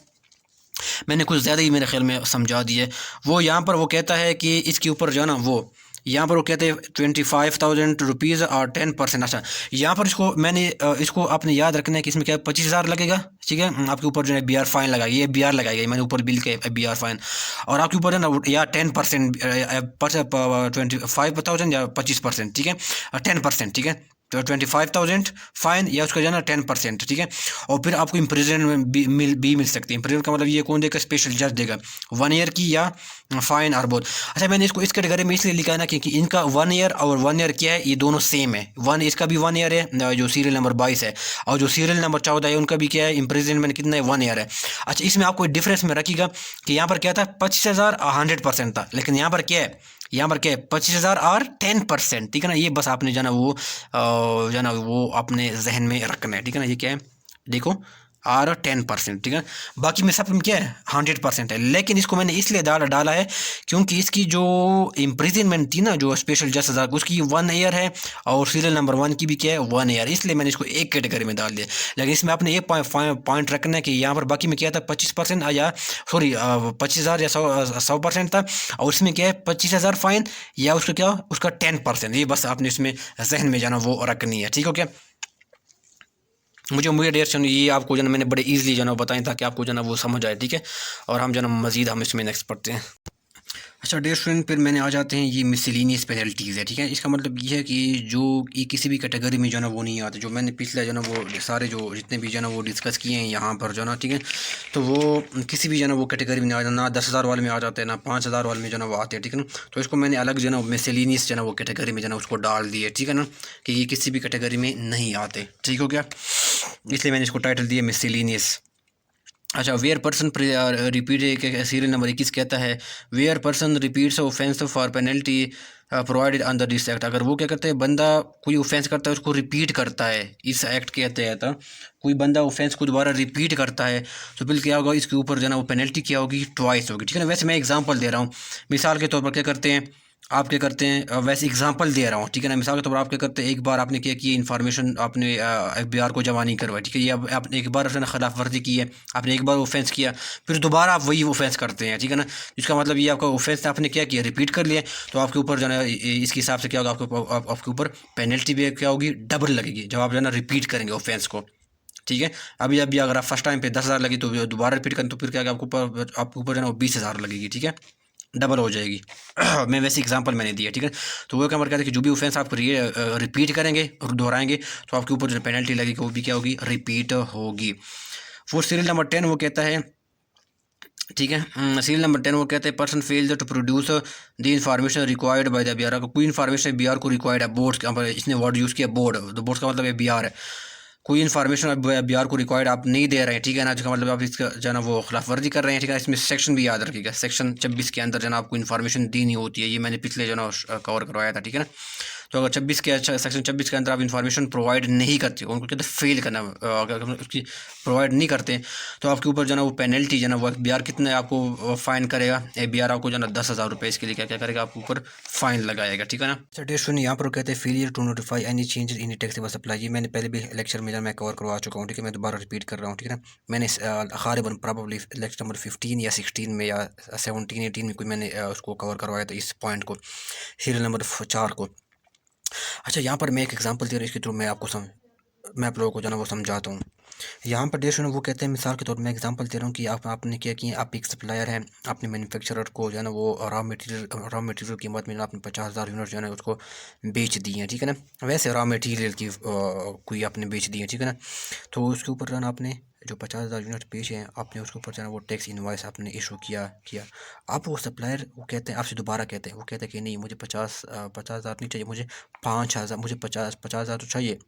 मैंने कुछ ज़्यादा ही मेरे ख्याल में समझा दिए, वो यहाँ पर वो कहता है कि इसके ऊपर जो है ना वो यहाँ पर वो कहते हैं 25,000 रुपीज़ और 10%। अच्छा, यहाँ पर इसको मैंने इसको आपने याद रखना है कि इसमें क्या 25,000 लगेगा। ठीक है, आपके ऊपर जो है बी आर फाइन लगाएगी, ये बी आर लगाएगी, मैंने ऊपर बिल के बी आर फाइन, और आपके ऊपर जो है ना या 10% 25,000 या 25%। ठीक है, 10%। ठीक है, तो 25,000 फाइन या उसका जो है ना 10%। ठीक है, और फिर आपको इम्प्रिजनमेंट भी मिल सकती है। इम्प्रिजनमेंट का मतलब ये कौन देगा, स्पेशल जज देगा, 1 ईयर की या फाइन और बोथ। अच्छा, मैंने इसको इस कैटेगरी में इसलिए लिखा है ना क्योंकि इनका 1 ईयर और 1 ईयर क्या है, ये दोनों सेम है। इसका भी 1 ईयर है जो सीरियल नंबर 22 है, और जो सीरियल नंबर 14 है उनका भी क्या है, इम्प्रिजनमेंट कितना है, 1 ईयर है। अच्छा, इसमें आपको डिफरेंस में रखिएगा कि यहाँ पर क्या था 25,000 100% था, लेकिन यहाँ पर क्या है, यहाँ पर क्या है 25,000 और 10%। ठीक है ना, ये बस आपने जो है ना वो अपने जहन में रखना है। ठीक है ना, ये क्या है देखो, और 10%। ठीक है, बाकी में सब क्या है 100% है, लेकिन इसको मैंने इसलिए डाला है क्योंकि इसकी जो इम्प्रिजनमेंट थी ना, जो स्पेशल जज सजा उसकी 1 ईयर है और सीरियल नंबर 1 की भी क्या है 1 ईयर, इसलिए मैंने इसको एक कैटेगरी में डाल दिया। लेकिन इसमें आपने एक पॉइंट रखना है कि यहाँ पर बाकी में क्या था 25% या सॉरी 25,000 या 100% था, और उसमें क्या है 25,000 फाइन या उसका क्या उसका 10%। ये बस आपने इसमें जहन में जाना वो रखनी है। ठीक हो क्या, मुझे उम्मीद है डेयर स्टूडेंट ये आपको जो ना मैंने बड़े इजीली जो ना बताएं ताकि आपको जो ना वो समझ आए। ठीक है, और हम जो ना मज़ीद हम इसमें नेक्स्ट पढ़ते हैं। अच्छा डेयर स्टूडेंट, फिर मैंने आ जाते हैं ये मिसलिनियस पेनल्टीज़ है। ठीक है, इसका मतलब ये है कि जो ये किसी भी कैटेगरी में जो ना वो नहीं आते, जो मैंने पिछले जो ना वो सारे जो जितने भी जो ना वो डिस्कस किए हैं यहाँ पर जो ना, ठीक है, तो वो किसी भी जो ना वो कैटेगरी में नहीं आते, ना 10,000 वाले में आ जाते हैं, ना 5,000 वाले में जो ना वो आते हैं। ठीक है ना, तो इसको मैंने अलग जो ना मिसलिनियस जो ना वो कैटेगरी में जो ना उसको डाल दिए। ठीक है ना, कि ये किसी भी कैटेगरी में नहीं आते। ठीक हो गया, इसलिए मैंने इसको टाइटल दिया मिसलिनियस। अच्छा, where person repeat serial number 21 कहता है where person repeats offence for penalty provided under this act. अगर वो क्या करते हैं, बंदा कोई ऑफेंस करता है उसको रिपीट करता है इस एक्ट के तहत, कोई बंदा ऑफेंस को दोबारा रिपीट करता है तो फिर क्या होगा, इसके ऊपर जो है ना वो पेनल्टी क्या होगी, ट्वाइस होगी। ठीक है ना, वैसे मैं एग्जांपल दे रहा हूँ, मिसाल के तौर पर क्या करते हैं आप क्या करते हैं, वैसे एग्जांपल दे रहा हूँ। ठीक है ना, मिसाल के तौर पर आप क्या करते हैं, एक बार आपने क्या की इन्फॉर्मेशन आपने FBI को जमा नहीं करवाई। ठीक है, ये आपने एक बार उसने खिलाफ वर्जी की है, आपने एक बार ऑफेंस किया, फिर दोबारा आप वही ऑफेंस करते हैं। ठीक है ना, इसका मतलब ये आपका ऑफेंस आपने क्या किया, रिपीट कर लिया, तो आपके ऊपर जो है इसके हिसाब से क्या होगा, आपके ऊपर पेनल्टी भी क्या होगी, डबल लगेगी जब आप जो है ना रिपीट करेंगे ऑफेंस को। ठीक है, अभी अगर आप फर्स्ट टाइम पे 10,000 लगी तो दोबारा रिपीट करें तो फिर क्या होगा, आपके ऊपर जो है ना 20,000 लगेगी। ठीक है, डबल हो जाएगी। मैं वैसे एग्जांपल मैंने दिया। ठीक है, तो वो क्या कहते हैं कि जो भी ऑफेंस आप रिपीट करेंगे और दोहराएंगे तो आपके ऊपर जो पेनल्टी लगेगी वो भी क्या होगी, रिपीट होगी। फॉर सीरियल नंबर 10 वो कहता है, ठीक है, सीरियल नंबर 10 वो कहते हैं person fails to produce the information required by the BR। कोई इन्फॉर्मेशन BR को रिक्वायर्ड है, बोर्ड इसने वर्ड यूज़ किया बोर्ड, तो बोर्ड का मतलब है BR है, कोई इन्फॉर्मेशन BR को रिक्वायर्ड आप नहीं दे रहे हैं। ठीक है ना, जिसका मतलब आप इसका जो है ना वो खिलाफ वर्जी कर रहे हैं। ठीक है, इसमें सेक्शन भी याद रखिएगा, सेक्शन 26 के अंदर जो है ना आपको इन्फॉर्मेशन देनी होती है, ये मैंने पिछले जो ना कवर करवाया था। ठीक है ना, तो अगर 26 के सेक्शन 26 के अंदर आप इंफॉर्मेशन प्रोवाइड नहीं करते, उनको कहते हैं फेल करना, अगर उसकी प्रोवाइड नहीं करते तो आपके ऊपर जो है ना वो पेनल्टी जो है ना वो ABR कितने आपको फ़ाइन करेगा, ABR आपको जो है ना 10,000 रुपये इसके लिए क्या क्या करेगा, आपके ऊपर फ़ाइन लगाएगा, ठीक है ना। सर यहाँ पर कहते हैं failure to notify any change in taxable supply, ये मैंने पहले भी लेक्चर में मैं कवर करवा चुका हूँ, ठीक है, मैं दोबारा रिपीट कर रहा हूँ, ठीक है ना। मैंने ग़ालिबन प्रॉबली लेक्चर नंबर 15 या 16 में या 17 18 में कोई मैंने उसको कवर करवाया था, इस पॉइंट को, सीरियल नंबर 4 को। अच्छा, यहाँ पर मैं एक एग्जांपल दे रहा हूँ, इसके थ्रू मैं आप लोगों को जो है ना वो समझाता हूँ। यहाँ पर डेढ़ वो कहते हैं, मिसाल के तौर पर मैं एग्जांपल दे रहा हूँ कि आपने क्या किया, आप एक सप्लायर हैं, आपने मैन्युफैक्चरर को जो है ना वो रॉ मटेरियल कीमत में आपने 50,000 यूनिट जो है ना उसको बेच दी हैं, ठीक है ना। वैसे रॉ मटेरियल की कोई आपने बेच दी है, ठीक है ना। तो उसके ऊपर जो है ना आपने जो 50,000 यूनिट बेचे हैं, आपने उसके ऊपर जो है ना वो टैक्स इनवॉइस आपने इशू किया। आप वो सप्लायर वो कहते हैं, आपसे दोबारा कहते हैं, वो कहते हैं कि नहीं, मुझे 50,000 नहीं चाहिए, मुझे 5,000, मुझे 50,000 तो चाहिए,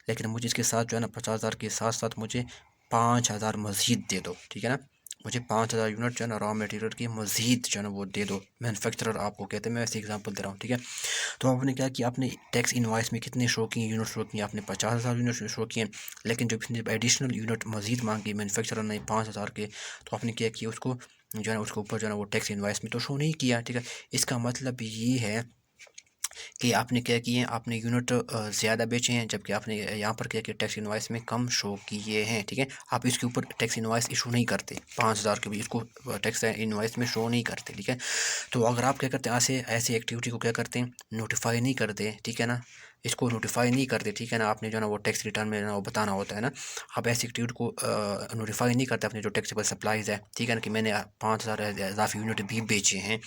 लेकिन मुझे इसके साथ जो है ना 50,000 के साथ साथ मुझे 5,000 मज़ीद दे दो, ठीक है ना। मुझे 5,000 यूनिट जो है ना रॉ मटेरियल की मज़ीद जो है ना वो दे दो। मैन्युफैक्चरर आपको कहते हैं, मैं ऐसे एग्जांपल दे रहा हूँ, ठीक है। तो आपने क्या किया, आपने टैक्स इनवॉइस में कितने शो किए, यूनिट शो किए, आपने 50,000 यूनिट शो किए, लेकिन जब एडिशनल यूनिट मज़ीद मांगी मैन्युफैक्चरर ने 5,000 के, तो आपने क्या किया, उसको जो है ना उसके ऊपर जो है ना वो टैक्स इनवॉइस में तो शो नहीं किया, ठीक है। इसका मतलब ये है कि आपने क्या किए हैं, आपने यूनिट ज़्यादा बेचे हैं, जबकि आपने यहाँ पर क्या किया, टैक्स इनवॉइस में कम शो किए हैं, ठीक है। आप इसके ऊपर टैक्स इनवॉइस इशू नहीं करते, 5,000 के भी इसको टैक्स इनवॉइस में शो नहीं करते, ठीक है। तो अगर आप क्या करते हैं, ऐसे एक्टिविटी को क्या करते हैं, नोटिफाई नहीं करते, ठीक है ना, इसको नोटिफाई नहीं करते, ठीक है ना। आपने जो है ना वो टैक्स रिटर्न में ना वो बताना होता है ना, आप ऐसी एक्टिविटी को नोटिफाई नहीं करते अपने जो टैक्सेबल सप्लाईज़ है, ठीक है ना, कि मैंने 5,000 इजाफी यूनिट भी बेचे हैं,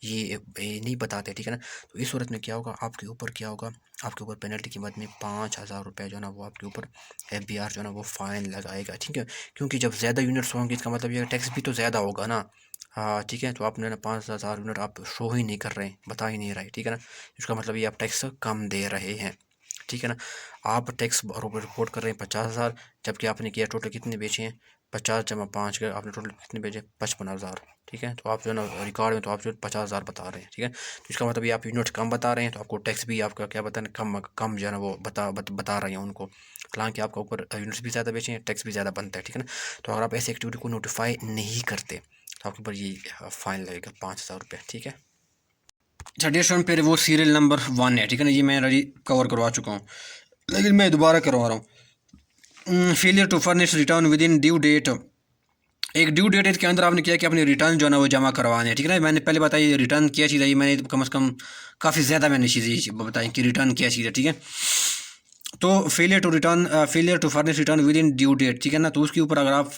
ये नहीं बताते, ठीक है ना। तो इस सूरत में क्या होगा, आपके ऊपर क्या होगा, आपके ऊपर पेनल्टी की मद में 5,000 रुपये जो है ना वो आपके ऊपर ABR जो है ना वो फ़ाइन लगाएगा, ठीक है। क्योंकि जब ज़्यादा यूनिट्स होंगे, इसका मतलब ये टैक्स भी तो ज़्यादा होगा ना। हाँ, ठीक है। तो आपने ना 5,000 यूनिट आप शो ही नहीं कर रहे हैं, बता ही नहीं रहे, ठीक है ना। इसका मतलब ये आप टैक्स कम दे रहे हैं, ठीक है ना। आप टैक्स रिपोर्ट कर रहे हैं 50,000, जबकि आपने किया टोटल कितने बेचे हैं, 50 जमा 5 के आपने टोटल कितने बेचे, 55,000, ठीक है। तो आप जो है ना रिकॉर्ड में तो आप जो 50,000 बता रहे हैं, ठीक है। तो इसका मतलब ये आप यूनिट कम बता रहे हैं, तो आपको टैक्स भी आपका क्या बता कम कम जो है ना वो बता रहे हैं उनको, हालांकि आपका ऊपर यूनिट्स भी ज़्यादा बेचे हैं, टैक्स भी ज़्यादा बनता है, ठीक है ना। तो अगर आप ऐसी एक्टिविटी को नोटिफाई नहीं करते तो आपके ऊपर ये फ़ाइन लगेगा 5,000 रुपये, ठीक है। अच्छा डियर स्टूडेंट, फिर वो सीरियल नंबर 1 है, ठीक है ना, ये मैं ऑलरेडी कवर करवा चुका हूँ, लेकिन मैं दोबारा करवा रहा हूँ। Failure to furnish return within due date, एक ड्यू डेट के अंदर आपने किया कि अपने रिटर्न जो है ना वो जमा करवाने हैं, ठीक है ना। मैंने पहले बताया रिटर्न क्या चीज़ है, ये मैंने कम से कम काफ़ी ज़्यादा मैंने चीज़ें बताई कि रिटर्न क्या चीज़ है, ठीक है। तो failure to furnish return within due date, ठीक है ना। तो उसके ऊपर अगर आप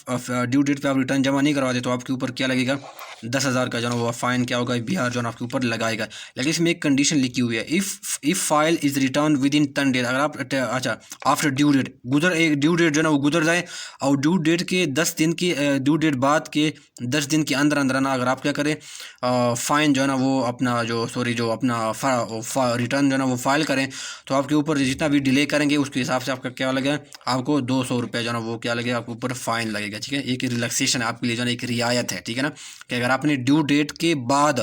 ड्यू डेट पे आप रिटर्न जमा नहीं करवाते तो आपके ऊपर क्या लगेगा, 10,000 का जो है वो फ़ाइन क्या होगा, बिहार जो है आपके ऊपर लगाएगा। लेकिन इसमें एक कंडीशन लिखी हुई है, if file is return with in 10 days, अगर आप अच्छा आफ्टर ड्यू डेट एक ड्यू डेट जो है ना वो गुजर जाए, और ड्यू डेट के 10 दिन की ड्यू डेट बाद के 10 दिन के अंदर अंदर ना अगर आप क्या करें, फ़ाइन जो है ना वो अपना जो अपना रिटर्न जो है ना वो फाइल करें, तो आपके ऊपर जितना भी डिले करेंगे उसके हिसाब से आपका क्या लगेगा, आपको 200 रुपये जो है ना वो क्या लगेगा, आपके ऊपर फ़ाइन लगेगा, ठीक है। एक रिलैक्सेशन आपके लिए जो है एक रियायत है, ठीक है ना, कि अगर आपने ड्यू डेट के बाद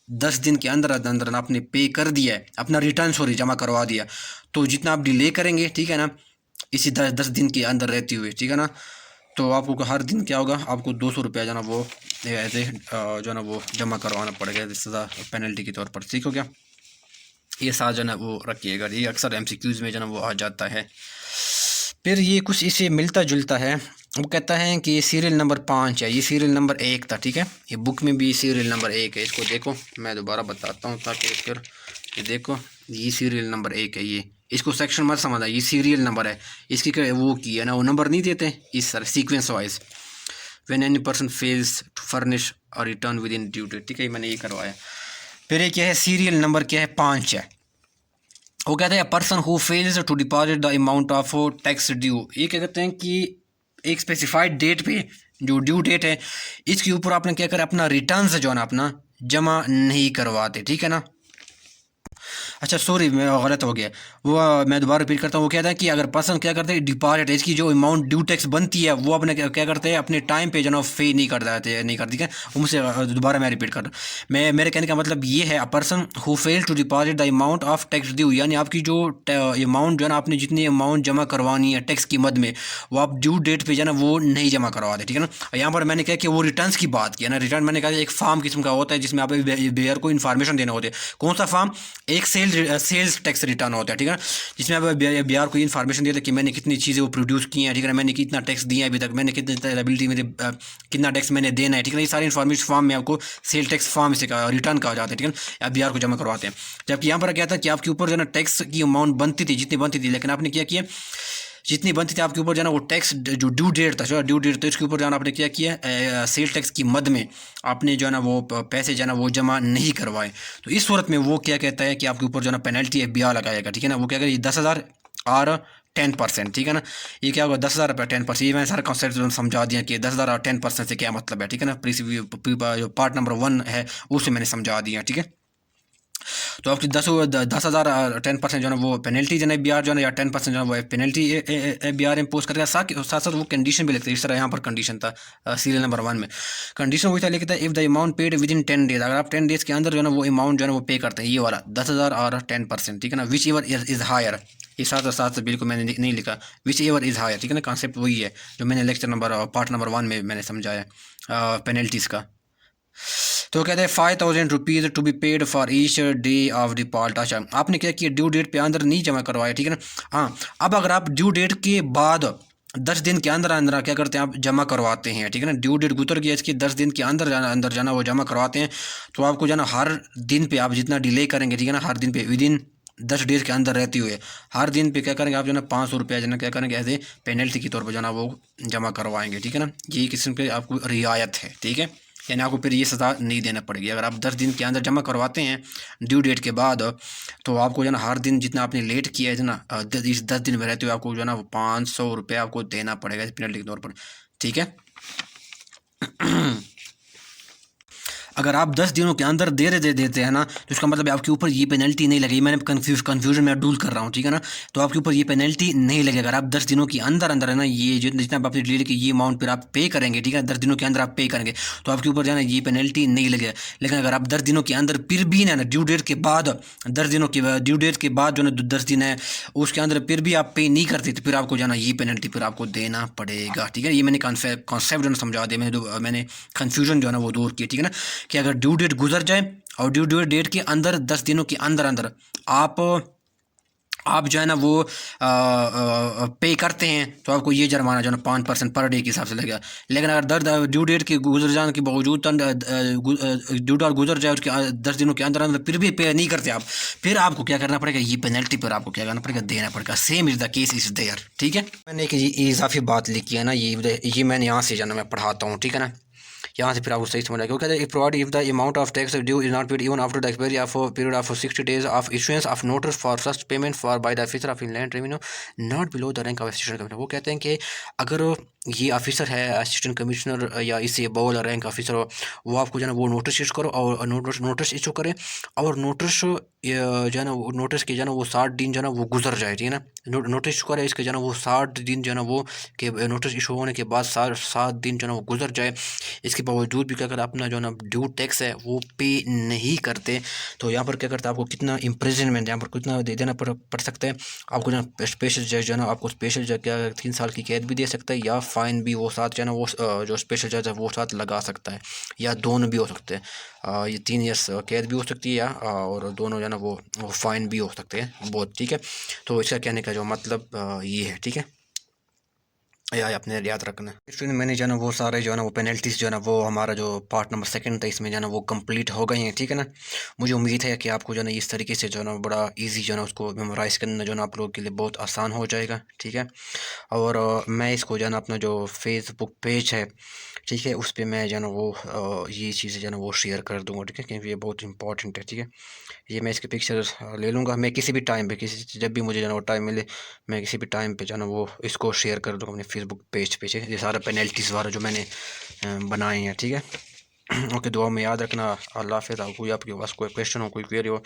10 दिन के अंदर अंदर आपने पे कर दिया है, अपना रिटर्न जमा करवा दिया, तो जितना आप डिले करेंगे, ठीक है ना, इसी 10 दिन के अंदर रहते हुए, ठीक है ना, तो आपको हर दिन क्या होगा, आपको 200 रुपया जो है ना वो एज ए जो है ना वो जमा करवाना पड़ेगा सज़ा पेनल्टी के तौर पर, ठीक हो गया। ये साथ जो है ना वो रखिएगा, ये अक्सर MCQs में जो है ना वो आ जाता है। फिर ये कुछ इसे मिलता जुलता है, वो कहता है कि सीरियल नंबर 5 है, ये सीरियल नंबर 1 था, ठीक है। ये बुक में भी सीरियल नंबर 1 है, इसको देखो मैं दोबारा बताता हूँ ताकि फिर ये देखो, ये सीरियल नंबर 1 है, ये इसको सेक्शन मत समझना, ये सीरियल नंबर है, इसकी वो की है ना, वो नंबर नहीं देते इस तरह sequence wise, when any person fails to furnish or return within due date, ठीक है, मैंने ये करवाया। फिर ये क्या है, सीरियल नंबर क्या है, 5 है। वो कहते हैं person who fails to deposit the amount of tax due, ये क्या कहते हैं कि एक स्पेसिफाइड डेट पे जो ड्यू डेट है इसके ऊपर आपने क्या करें, अपना रिटर्न जो है ना अपना जमा नहीं करवाते, ठीक है ना। अच्छा सॉरी, मैं गलत हो गया। वो मैं दोबारा रिपीट करता हूँ। वो कहता है कि अगर पर्सन क्या करते हैं, डिपॉजिट इसकी जो अमाउंट ड्यू टैक्स बनती है वो अपने क्या करते हैं, अपने टाइम पे जो ना पे नहीं कर देते, नहीं करती। क्या वो मुझसे दोबारा मैं रिपीट कर रहा हूँ। मैं मेरे कहने का मतलब ये है, a person who fail to deposit the amount of tax due, यानी आपकी जो अमाउंट जो है ना, आपने जितनी अमाउंट जमा करवानी है टैक्स की मद में, वो आप ड्यू डेट पे जो है ना वो नहीं जमा करवाते, ठीक है ना। यहाँ पर मैंने कहा कि वो रिटर्न्स की बात की है ना। रिटर्न मैंने कहा एक फॉर्म किस्म का होता है जिसमें आप बेयर को इन्फॉर्मेशन देना होता है। कौन सा फॉर्म? एक सेल्स टैक्स रिटर्न होता है, ठीक है ना, जिसमें आप बिहार को इन्फॉर्मेशन देते हैं कि मैंने कितनी चीज़ें वो प्रोड्यूस की हैं, ठीक है ना, मैंने कितना टैक्स दिया है अभी तक, मैंने कितनी लायबिलिटी मेरे कितना टैक्स मैंने देना है, ठीक है ना। ये सारी इन्फॉर्मेशन फॉर्म में आपको सेल टैक्स फॉर्म से रिटर्न कहा जाता है, ठीक है ना, आप बिहार को जमा करवाते हैं। जबकि यहाँ पर क्या था कि आपके ऊपर जो है ना टैक्स की अमाउंट बनती थी जितनी बनती थी, लेकिन आपने क्या किया, जितनी बनती थी आपके ऊपर जाना वो टैक्स जो ड्यू डेट था, जो ड्यू डेट था इसके ऊपर जाना आपने क्या किया, सेल टैक्स की मद में आपने जो है ना वो पैसे जो है ना वो जमा नहीं करवाए। तो इस सूरत में वो क्या कहता है कि आपके ऊपर जो है ना पेनल्टी FBI लगाएगा, ठीक है ना। वो क्या करेगा, 10,000 और 10%, ठीक है ना। ये क्या होगा, 10,000 रुपये 10%। ये मैंने सारा कॉन्सेप्ट समझा दिया कि 10,000 और 10% से क्या मतलब है, ठीक है ना। जो पार्ट नंबर 1 है उसे मैंने समझा दिया, ठीक है। तो आपकी 10,000 10% जो है ना वो पेनल्टी जो है FBI जो है ना, या 10% जो है वो पेनल्टी FBI इम्पोज करेगा। साथ साथ वो कंडीशन भी लिखते हैं। इस तरह यहाँ पर कंडीशन था सीरियल नंबर 1 में। कंडीशन वही था, लिखता है if the amount paid with in 10 days, अगर आप 10 डेज के अंदर जो है ना वो अमाउंट जो है ना वो पे करते हैं, ये वाला 10,000 और 10%, ठीक है ना। विच एवर इज़ हायर, ये साथ और साथ बिल्कुल मैंने नहीं लिखा, विच एवर इज़ हायर, ठीक है ना। कॉन्सेप्ट वही है जो मैंने लेक्चर नंबर पार्ट नंबर 1 में मैंने समझाया पेनल्टीज़ का। तो कहते हैं 5,000 rupees to be paid for each day of default. अच्छा, आपने क्या किया, ड्यू डेट पे अंदर नहीं जमा करवाया, ठीक है ना। हाँ, अब अगर आप ड्यू डेट के बाद 10 दिन के अंदर अंदर क्या करते हैं, आप जमा करवाते हैं, ठीक है ना। ड्यू डेट गुजर गया, इसके 10 दिन के अंदर जाना वो जमा करवाते हैं, तो आपको जाना हर दिन पे आप जितना डिले करेंगे, ठीक है ना, हर दिन पे विद इन 10 डेज के अंदर रहते हुए हर दिन पे क्या करेंगे आप, जो ना 500 रुपया जो ना क्या करेंगे एज ए पेनल्टी के तौर पर जो ना वो जमा करवाएंगे, ठीक है ना। ये किस्म के आपको रियायत है, ठीक है। यानी आपको फिर ये सज़ा नहीं देना पड़ेगी अगर आप 10 दिन के अंदर जमा करवाते हैं ड्यू डेट के बाद। तो आपको जो ना हर दिन जितना आपने लेट किया है ना, इस 10 दिन में रहते हुए आपको जो ना वो 500 रुपये आपको देना पड़ेगा पेनल्टी के तौर पर, ठीक है। अगर आप 10 दिनों के अंदर दे देते हैं ना, तो इसका मतलब आपके ऊपर ये पेनल्टी नहीं लगेगी। मैंने कन्फ्यूजन में डूल कर रहा हूँ, ठीक है ना। तो आपके ऊपर ये पेनल्टी नहीं लगेगी अगर आप 10 दिनों के अंदर अंदर है ना, ये जितना आपने डिलीट की ये अमाउंट फिर आप पे करेंगे, ठीक है। 10 दिनों के अंदर आप पे करेंगे तो आपके ऊपर जो है ना ये पेनल्टी नहीं लगेगा। लेकिन अगर आप 10 दिनों के अंदर फिर भी ना ड्यू डेट के बाद, 10 दिनों के ड्यू डेट के बाद जो ना 10 दिन है उसके अंदर फिर भी आप पे नहीं करते, तो फिर आपको जो है ना ये पेनल्टी फिर आपको देना पड़ेगा, ठीक है। ये मैंने कॉन्सेप्ट जो है समझा दिया, मैंने कन्फ्यूजन जो है ना वो दूर किया, ठीक है ना। कि अगर ड्यू डेट गुजर जाए और ड्यू डेट के अंदर 10 दिनों के अंदर अंदर आप जो है ना वो पे करते हैं, तो आपको ये जुर्माना जो है ना 5% पर डे के हिसाब से लगेगा। लेकिन अगर दर्द ड्यू डेट के गुजर जाने के बावजूद ड्यू डेट गुजर जाए उसके 10 दिनों के अंदर अंदर फिर भी पे नहीं करते आप, फिर आपको क्या करना पड़ेगा, ये पेनल्टी पर आपको क्या करना पड़ेगा, देना पड़ेगा। Same is the case is there, ठीक है। मैंने एक इजाफी बात लिखी है ना, ये मैंने यहाँ से जो है मैं पढ़ाता हूँ, ठीक है ना। यहाँ से फिर आपको सही समझ आएगा। कहते हैं provide if the amount of tax due is not paid even after the expiry of period of 60 days of issuance of notice for such payment for by the officer of inland revenue not below the rank of assistant commissioner. वो कहते हैं कि अगर ये officer है assistant commissioner या इससे above rank officer हो, वो आपको जो है ना वो नोटिस इशू करो और नोटिस इशू करे और नोटिस जो है ना वो नोटिस के जो है ना वो 60 दिन जो है ना वो गुजर जाए, ठीक है ना। नोटिस इशू करे इसके जो है ना वो 60 दिन जो है ना वो के नोटिस इशू होने के बाद 7 दिन जो है ना वो गुजर जाए, इसके बावजूद भी क्या अगर अपना जो है ना ड्यू टैक्स है वो पे नहीं करते, तो यहाँ पर क्या करता है आपको कितना इम्प्रिजनमेंट यहाँ पर कितना देना पड़ सकता है आपको। जो है स्पेशल जज जो है ना आपको स्पेशल जज क्या 3 साल की कैद भी दे सकता है या फ़ाइन भी वो साथ जो है ना वो जो स्पेशल जज है वो साथ लगा सकता है, या दोनों भी हो सकते हैं। ये 3 ईयर्स कैद भी हो सकती है या और दोनों जो है ना वो फ़ाइन भी हो सकते हैं बहुत, ठीक है। तो इसका कहने का जो मतलब ये है, ठीक है, या अपने याद रखना। स्टूडेंट मैंने जो है ना वो सारे जो है ना वो पेनल्टीज़ जो है ना वो हमारा जो पार्ट नंबर 2 था इसमें जो है ना वो कंप्लीट हो गई हैं, ठीक है ना। मुझे उम्मीद है कि आपको जो है ना इस तरीके से जो है ना बड़ा इजी जो है ना उसको मेमोराइज़ करना जो है ना आप लोगों के लिए बहुत आसान हो जाएगा, ठीक है। और मैं इसको जो है ना अपना जो फेसबुक पेज है, ठीक है, उस पर मैं जो है ना वो ये चीज़ें जो है ना वो शेयर कर दूँगा, ठीक है, क्योंकि ये बहुत इंपॉर्टेंट है, ठीक है। ये मैं इसके पिक्चर्स ले लूँगा, मैं किसी भी टाइम पे जब भी मुझे जो है ना वो टाइम मिले मैं किसी भी टाइम पे जो है ना वो इसको शेयर कर दूँगा अपने फेसबुक पेज पे, ये सारा पेनल्टीज़ वाला जो मैंने बनाए हैं, ठीक है। ओके, दुआ में याद रखना। अल्लाह हाफ़िज़। कोई आपके पास कोई क्वेश्चन हो, कोई क्वेरी हो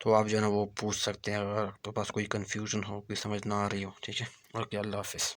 तो आप जो है ना वो पूछ सकते हैं, अगर आपके पास कोई कन्फ्यूजन हो, कोई समझ ना आ रही हो, ठीक है। ओके, अल्लाह हाफ़िज़।